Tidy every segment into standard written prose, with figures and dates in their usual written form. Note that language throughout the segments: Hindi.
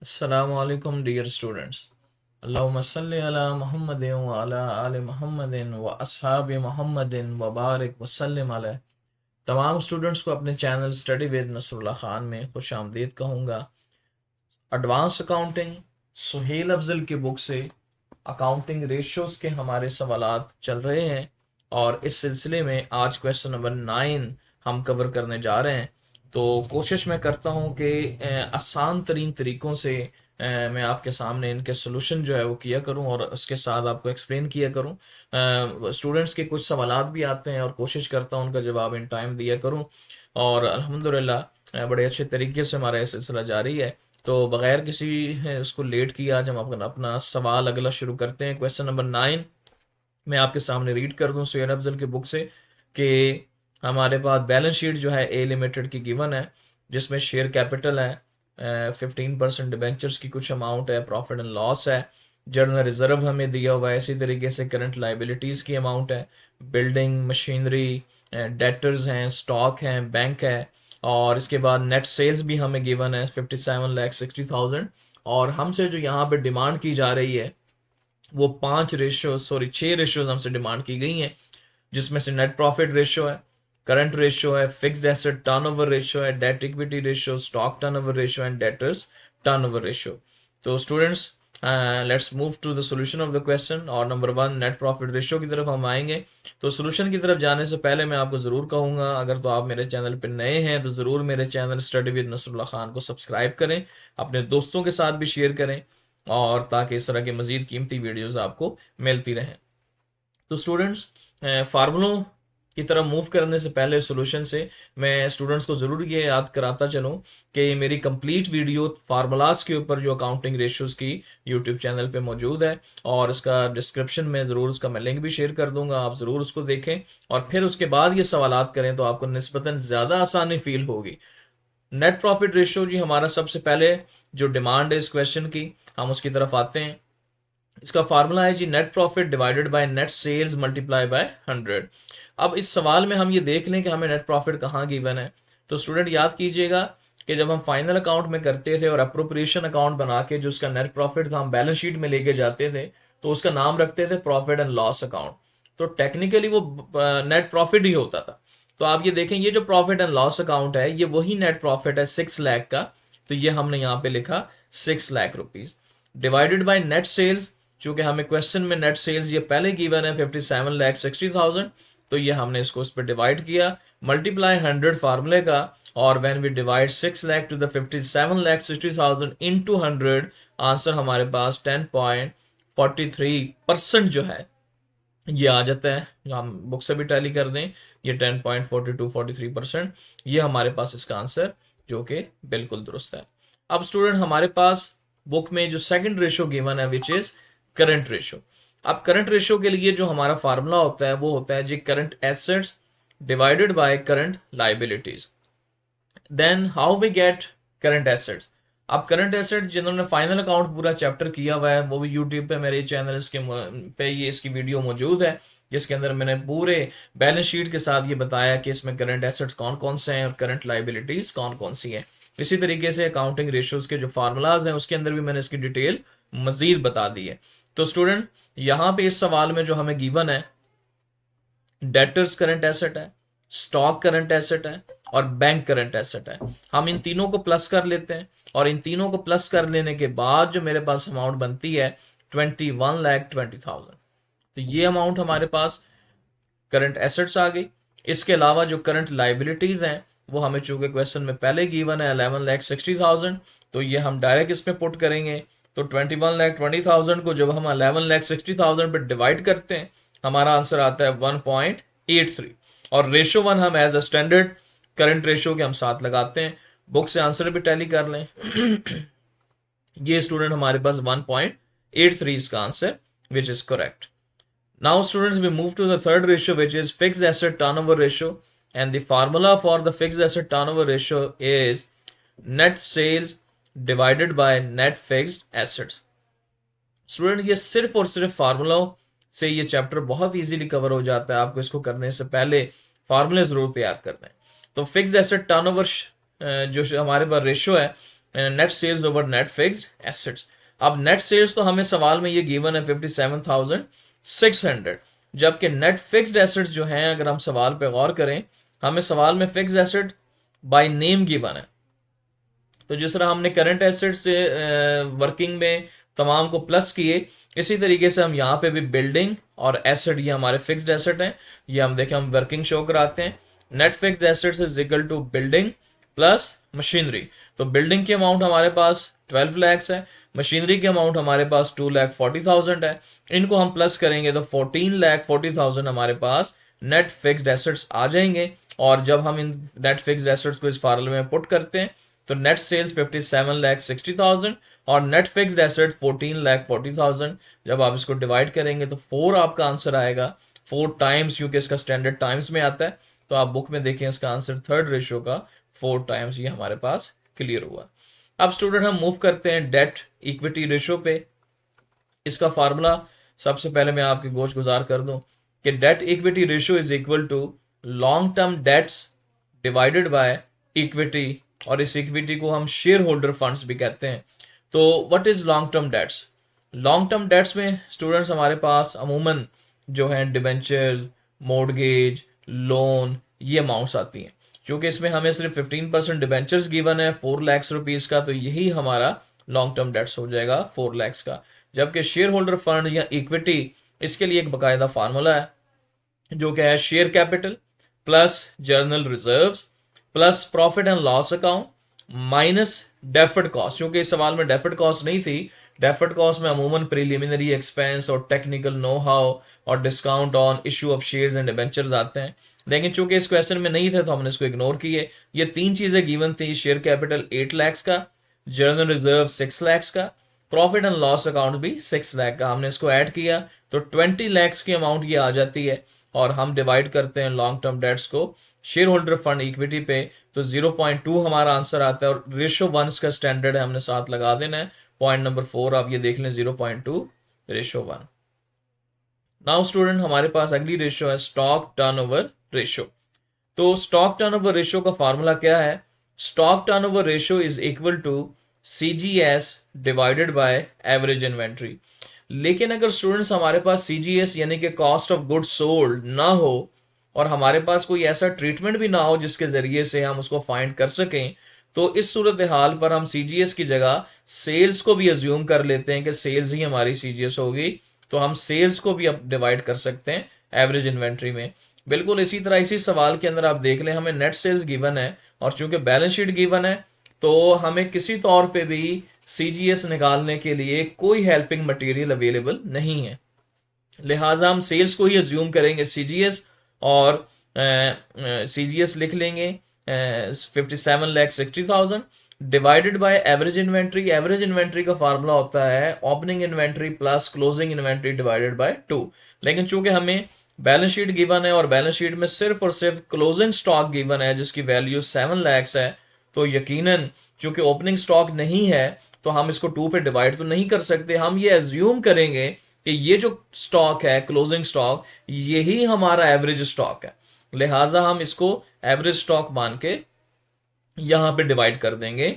अस्सलामुअलैकुम डियर स्टूडेंट्स। अल्लाहुम्मा सल्लि अला मुहम्मदिन व अला आलि मुहम्मदिन व अस्हाबि मुहम्मदिन व बारिक व सल्लिम अलैहि। तमाम स्टूडेंट्स को अपने channel study with Nasrullah Khan में खुश आमदीद कहूँगा। एडवांस अकाउंटिंग सुहेल अफजल की बुक से अकाउंटिंग रेशियोज के हमारे सवालात चल रहे हैं और इस सिलसिले में आज क्वेश्चन नंबर 9 हम कवर करने जा रहे हैं। तो कोशिश मैं करता हूँ कि आसान तरीन तरीक़ों से मैं आपके सामने इनके सोल्यूशन जो है वो किया करूँ और उसके साथ आपको एक्सप्लेन किया करूँ। स्टूडेंट्स के कुछ सवालात भी आते हैं और कोशिश करता हूँ उनका जवाब इन टाइम दिया करूँ और अल्हम्दुलिल्लाह बड़े अच्छे तरीके से हमारा ये सिलसिला जारी है। तो बगैर किसी उसको लेट किए आज हम अपना सवाल अगला शुरू करते हैं। क्वेश्चन नंबर 9 मैं आपके सामने रीड कर दूं सुहेल अफजल के बुक से कि हमारे पास बैलेंस शीट जो है ए लिमिटेड की गिवन है, जिसमें शेयर कैपिटल है 15% डिबेंचर्स की कुछ अमाउंट है, प्रॉफिट एंड लॉस है, जर्नल रिजर्व हमें दिया हुआ है, इसी तरीके से करंट लाइबिलिटीज़ की अमाउंट है, बिल्डिंग मशीनरी, डेटर्स हैं, स्टॉक हैं, बैंक है और इसके बाद नेट सेल्स भी हमें गिवन है 57,60,000। और हमसे जो यहाँ पे डिमांड की जा रही है वो 6 रेशियोज हमसे डिमांड की गई हैं, जिसमें से नेट प्रॉफिट रेशियो है, करंट रेशियो है, फिक्स्ड एसेट टर्नओवर रेशियो है, debt equity ratio, stock turnover ratio and debtors turnover ratio. तो students let's move to the solution of the question और नंबर 1 नेट प्रॉफिट रेशियो की तरफ हम आएंगे। तो सॉल्यूशन की तरफ जाने से पहले मैं आपको ज़रूर कहूँगा, अगर तो आप मेरे चैनल पर नए हैं तो ज़रूर मेरे channel study with Nasrullah Khan को सब्सक्राइब करें, अपने दोस्तों के साथ भी शेयर करें और ताकि इस तरह के मज़ीद कीमती वीडियोज़ आपको मिलती रहें। तो स्टूडेंट्स फार्मूलों की तरफ मूव करने से पहले सॉल्यूशन से मैं स्टूडेंट्स को ज़रूर ये याद कराता चलूँ कि मेरी कंप्लीट वीडियो फार्मूलाज के ऊपर जो अकाउंटिंग रेशियोज़ की यूट्यूब चैनल पे मौजूद है और इसका डिस्क्रिप्शन में ज़रूर उसका मैं लिंक भी शेयर कर दूंगा, आप ज़रूर उसको देखें और फिर उसके बाद ये सवालात करें तो आपको निस्बतन ज़्यादा आसानी फील होगी। नेट प्रॉफिट रेशियो जी हमारा सबसे पहले जो डिमांड है इस क्वेश्चन की, हम उसकी तरफ आते हैं। इसका फार्मूला है जी net profit divided by net sales multiply by 100। अब इस सवाल में हम ये देख लें कि हमें नेट प्रॉफिट कहाँ गिवन है। तो स्टूडेंट याद कीजिएगा कि जब हम फाइनल अकाउंट में करते थे और अप्रोप्रिएशन अकाउंट बना के जो उसका नेट प्रॉफिट था हम बैलेंस शीट में लेके जाते थे तो उसका नाम रखते थे प्रॉफिट एंड लॉस अकाउंट। तो टेक्निकली वो नेट प्रॉफिट ही होता था। तो आप ये देखें, ये जो प्रॉफिट एंड लॉस अकाउंट है ये वही नेट प्रॉफिट है 6 लाख का। तो ये हमने यहाँ पे लिखा 6 lakh rupees divided by net sales. चूंकि हमें क्वेश्चन में नेट सेल्स ये पहले गिवन है 57,60,000, तो ये हमने इसको इस पर डिवाइड किया, मल्टीप्लाई 100 फार्मूले का, और when we divide 6 lakh to the 57,60,000 into 100, answer हमारे पास 10.43% जो है ये आ जाता है। हम बुक से भी टैली कर दें, ये 10.42-43% ये हमारे पास इसका आंसर जो कि बिल्कुल दुरुस्त है। अब स्टूडेंट हमारे पास बुक में जो सेकंड रेशियो गिवन है विच इज करंट रेशियो। अब करंट रेशियो के लिए जो हमारा फार्मूला होता है वो होता है जी current assets divided by current liabilities. Then how we get current assets. अब करंट एसेट जिन्होंने फाइनल अकाउंट पूरा चैप्टर किया हुआ है वो भी यूट्यूब पे मेरे चैनल पे ये इसकी वीडियो मौजूद है, जिसके अंदर मैंने पूरे बैलेंस शीट के साथ ये बताया कि इसमें करंट एसेट्स कौन कौन से हैं और करंट लाइबिलिटीज कौन कौन सी हैं। इसी तरीके से अकाउंटिंग रेशियोज के जो फार्मूलाज हैं उसके अंदर भी मैंने इसकी डिटेल मजीद बता दी है। तो स्टूडेंट यहाँ पे इस सवाल में जो हमें गिवन है डेटर्स करंट एसेट है, स्टॉक करंट एसेट है और बैंक करंट एसेट है। हम इन तीनों को प्लस कर लेते हैं और इन तीनों को प्लस कर लेने के बाद जो मेरे पास अमाउंट बनती है 21,20,000। तो ये अमाउंट हमारे पास करंट एसेट्स आ गई। इसके अलावा जो करंट लाइबिलिटीज हैं वो हमें चूंकि क्वेश्चन में पहले गिवन है 11,60,000, तो ये हम डायरेक्ट इसमें पुट करेंगे। तो 21,20,000 को जब हम 11,60,000 पर डिवाइड करते हैं हमारा आंसर आता है 1.83 और रेशियो 1 हम as a standard current ratio के हम साथ लगाते हैं। बुक से आंसर भी टैली कर लें ये स्टूडेंट हमारे पास 1.83 इसका answer which is correct. Now students we move to the third ratio which is fixed asset turnover ratio, and the formula for the fixed asset turnover ratio is net sales divided by net fixed assets. Student ये सिर्फ और सिर्फ फार्मूला से ये चैप्टर बहुत इजीली कवर हो जाता है। आपको इसको करने से पहले फार्मूले जरूर तैयार करना है। तो फिक्स्ड एसेट टर्नओवर जो हमारे पास रेशियो है net sales over net fixed assets. अब नेट सेल्स तो हमें सवाल में ये गिवन है 57,600, जबकि नेट फिक्स्ड एसेट्स जो हैं, अगर हम सवाल पे गौर करें, हमें सवाल में fixed asset by name given है। तो जिस तरह हमने करंट एसेट से वर्किंग में तमाम को प्लस किए, इसी तरीके से हम यहाँ पे भी बिल्डिंग और एसेट, ये हमारे फिक्स्ड एसेट हैं, ये हम देखें, हम वर्किंग शो कराते हैं। Net fixed assets is equal to building plus machinery. तो बिल्डिंग की अमाउंट हमारे पास 12 लैक्स है, मशीनरी की अमाउंट हमारे पास 2,40,000 है। इनको हम प्लस करेंगे तो 14,40,000 हमारे पास नेट फिक्स्ड एसेट्स आ जाएंगे। और जब हम इन नेट फिक्स्ड एसेट्स को इस फार्मूले में पुट करते हैं तो नेट सेल्स 57,60,000 और नेट फिक्स्ड एसेट 14,40,000। जब आप इसको डिवाइड करेंगे तो 4 आपका आंसर आएगा, 4 टाइम्स, क्योंकि इसका स्टैंडर्ड टाइम्स में आता है। तो आप बुक में देखें, इसका आंसर थर्ड रेशियो का 4 टाइम्स ये हमारे पास क्लियर हुआ। अब स्टूडेंट हम मूव करते हैं डेट इक्विटी रेशियो पे। इसका फार्मूला सबसे पहले मैं आपकी गोश गुजार कर दूं कि debt equity ratio is equal to long term debts divided by equity, और इस इक्विटी को हम शेयर होल्डर फंड्स भी कहते हैं। तो what is long term dates? Long term dates में स्टूडेंट्स हमारे पास अमूमन जो है डिबेंचर्स, मोर्टगेज, लोन, ये अमाउंट्स आती हैं। क्योंकि इसमें हमें सिर्फ 15% डिबेंचर्स गिवन है 4 लाख रुपीज का, तो यही हमारा लॉन्ग टर्म डेट्स हो जाएगा 4 लाख का। जबकि शेयर होल्डर फंड या इक्विटी, इसके लिए एक बकायदा फार्मूला है, जो क्या है, share capital plus journal reserves plus profit and loss account minus deferred cost. क्योंकि इस सवाल में डेफर्ड कॉस्ट नहीं थी, डेफर्ड कॉस्ट में अमूमन प्रीलिमिनरी एक्सपेंस और टेक्निकल नो हाउ और discount on issue of shares and debentures आते हैं। लेकिन चूंकि इस क्वेश्चन में नहीं थे तो हमने इसको इग्नोर किए। ये 3 चीजें गिवन थी, शेयर कैपिटल 8 लाख का, जर्नल रिजर्व 6 लाख का, प्रॉफिट एंड लॉस अकाउंट भी 6 लाख का। हमने इसको ऐड किया तो 20 लाख की अमाउंट ये आ जाती है। और हम डिवाइड करते हैं लॉन्ग टर्म डेट्स को शेयर होल्डर फंड इक्विटी पे, तो 0.2 हमारा आंसर आता है। और रेशियो 1 का स्टैंडर्ड है, हमने साथ लगा देना है। पॉइंट नंबर 4 आप ये देख लें, 0.2 रेशियो 1। नाउ स्टूडेंट हमारे पास अगली रेशियो है स्टॉक टर्नओवर रेशियो। तो स्टॉक टर्नओवर रेशियो का फार्मूला क्या है? Stock turnover ratio is equal to CGS divided by average inventory. लेकिन अगर स्टूडेंट्स हमारे पास CGS यानी कि कॉस्ट ऑफ गुड्स सोल्ड ना हो और हमारे पास कोई ऐसा ट्रीटमेंट भी ना हो जिसके जरिए से हम उसको फाइंड कर सकें, तो इस सूरत हाल पर हम CGS की जगह सेल्स को भी अज्यूम कर लेते हैं कि सेल्स ही हमारी CGS होगी। तो हम सेल्स को भी अब डिवाइड कर सकते हैं एवरेज इन्वेंट्री में। बिल्कुल इसी तरह इसी सवाल के अंदर आप देख लें, हमें नेट सेल्स गिवन है और चूंकि बैलेंस शीट गिवन है तो हमें किसी तौर पे भी CGS निकालने के लिए कोई हेल्पिंग मटेरियल अवेलेबल नहीं है। लिहाजा हम सेल्स को ही अज्यूम करेंगे CGS और CGS लिख लेंगे 57,60,000 divided by average inventory. Average inventory का फार्मूला होता है opening inventory plus closing inventory divided by 2। लेकिन चूंकि हमें बैलेंस शीट गिवन है और बैलेंस शीट में सिर्फ और सिर्फ क्लोजिंग स्टॉक गिवन है जिसकी वैल्यू 7 लाख है, तो यकीनन चूंकि ओपनिंग स्टॉक नहीं है तो हम इसको 2 पे डिवाइड तो नहीं कर सकते। हम ये एज्यूम करेंगे कि ये जो स्टॉक है क्लोजिंग स्टॉक, यही हमारा एवरेज स्टॉक है। लिहाजा हम इसको एवरेज स्टॉक मान के यहां पे डिवाइड कर देंगे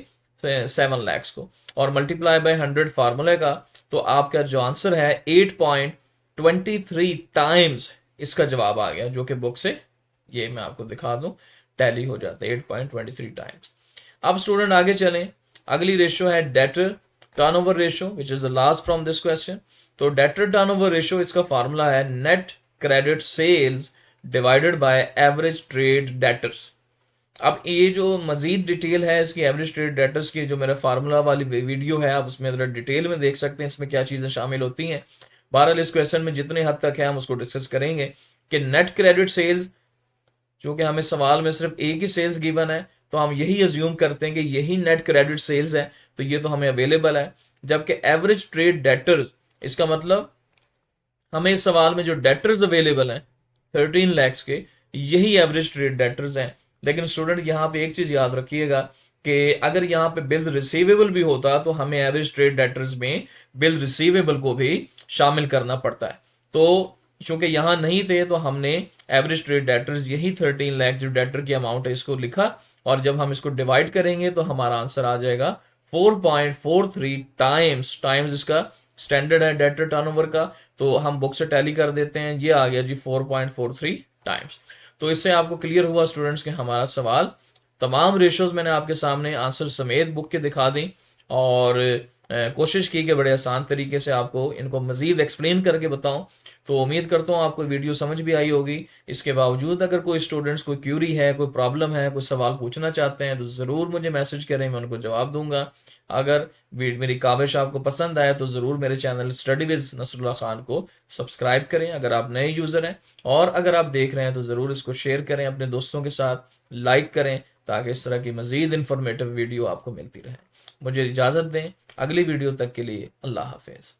7 लाख को और मल्टीप्लाई बाय 100 फार्मूले का, तो आपका जो आंसर है 8.23 टाइम्स इसका जवाब आ गया, जो कि बुक से ये मैं आपको दिखा दूं टैली हो जाता है 8.23 टाइम्स। अब स्टूडेंट आगे चलें, अगली रेशियो है debtor turnover ratio which is the last from this question. तो डेटर टर्नओवर रेशियो, इसका फार्मूला है net credit sales divided by average trade debtors. अब ये जो मजीद डिटेल है इसकी एवरेज ट्रेड डेटर्स की, जो मेरा फार्मूला वाली वीडियो है आप उसमें जरा डिटेल में देख सकते हैं इसमें क्या चीजें शामिल होती हैं। बहरहाल इस क्वेश्चन में जितने हद तक है हम उसको डिस्कस करेंगे कि नेट क्रेडिट सेल्स, क्योंकि हमें सवाल में सिर्फ एक ही सेल्स गिवन है तो हम यही अज्यूम करते हैं कि यही नेट क्रेडिट सेल्स है, तो ये तो हमें अवेलेबल है। जबकि एवरेज ट्रेड डेटर्स, इसका मतलब हमें इस सवाल में जो डेटर्स अवेलेबल हैं 13 लाख के, यही एवरेज ट्रेड डेटर्स हैं। लेकिन स्टूडेंट यहाँ पे एक चीज याद रखिएगा कि अगर यहाँ पे बिल रिसीवेबल भी होता तो हमें एवरेज ट्रेड डेटर्स में बिल रिसीवेबल को भी शामिल करना पड़ता है। तो चूंकि यहाँ नहीं थे तो हमने एवरेज ट्रेड डेटर्स यही 13 लाख जो डेटर की अमाउंट है इसको लिखा, और जब हम इसको डिवाइड करेंगे तो हमारा आंसर आ जाएगा 4.43 टाइम्स इसका स्टैंडर्ड है डेटर टर्नओवर का, तो हम बुक से टैली कर देते हैं, ये आ गया जी 4.43 टाइम्स। तो इससे आपको क्लियर हुआ स्टूडेंट्स कि हमारा सवाल तमाम रेशोज मैंने आपके सामने आंसर समेत बुक के दिखा दी, और कोशिश की कि बड़े आसान तरीके से आपको इनको मजीद एक्सप्लेन करके बताऊं। तो उम्मीद करता हूँ आपको वीडियो समझ भी आई होगी। इसके बावजूद अगर कोई स्टूडेंट्स कोई क्यूरी है, कोई प्रॉब्लम है, कोई सवाल पूछना चाहते हैं, तो ज़रूर मुझे मैसेज करें, मैं उनको जवाब दूंगा। अगर मेरी काविश आपको पसंद आए तो ज़रूर मेरे channel study with Nasrullah Khan को सब्सक्राइब करें अगर आप नए यूज़र हैं, और अगर आप देख रहे हैं तो ज़रूर इसको शेयर करें अपने दोस्तों के साथ, लाइक करें, ताकि इस तरह की मज़ीद इंफॉर्मेटिव वीडियो आपको मिलती रहे। मुझे इजाज़त दें, अगली वीडियो तक के लिए अल्लाह हाफिज़।